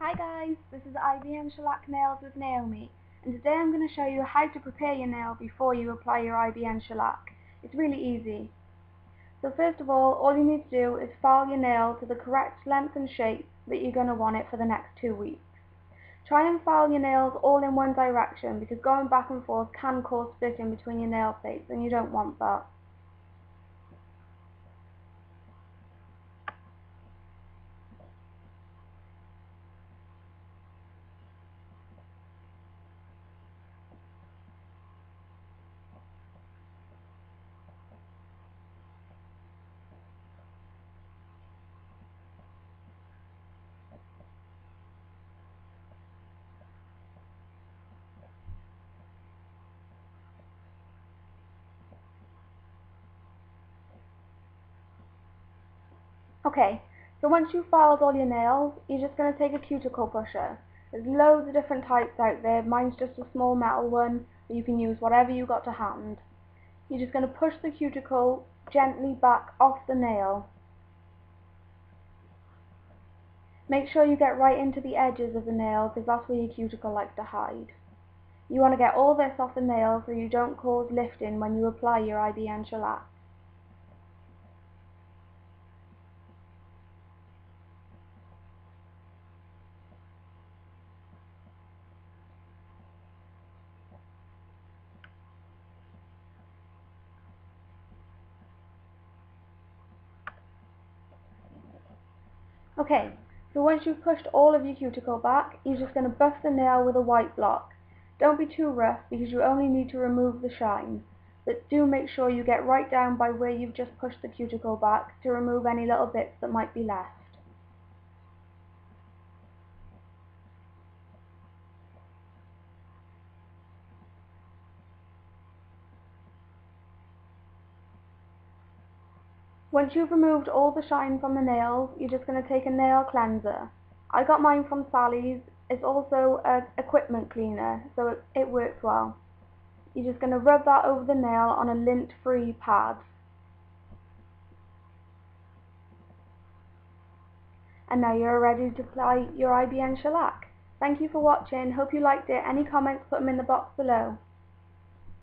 Hi guys, this is IBN Nails with Naomi, and today I'm going to show you how to prepare your nail before you apply your IBN shellac. It's really easy. So first of all you need to do is file your nail to the correct length and shape that you're going to want it for the next 2 weeks. Try and file your nails all in one direction because going back and forth can cause splitting between your nail plates and you don't want that. Okay, so once you've filed all your nails, you're just going to take a cuticle pusher. There's loads of different types out there. Mine's just a small metal one, but you can use whatever you got to hand. You're just going to push the cuticle gently back off the nail. Make sure you get right into the edges of the nail because that's where your cuticle likes to hide. You want to get all this off the nail so you don't cause lifting when you apply your IBN shellac. Okay, so once you've pushed all of your cuticle back, you're just going to buff the nail with a white block. Don't be too rough because you only need to remove the shine, but do make sure you get right down by where you've just pushed the cuticle back to remove any little bits that might be left. Once you've removed all the shine from the nails, you're just going to take a nail cleanser. I got mine from Sally's. It's also an equipment cleaner, so it works well. You're just going to rub that over the nail on a lint-free pad. And now you're ready to apply your IBN shellac. Thank you for watching. Hope you liked it. Any comments, put them in the box below.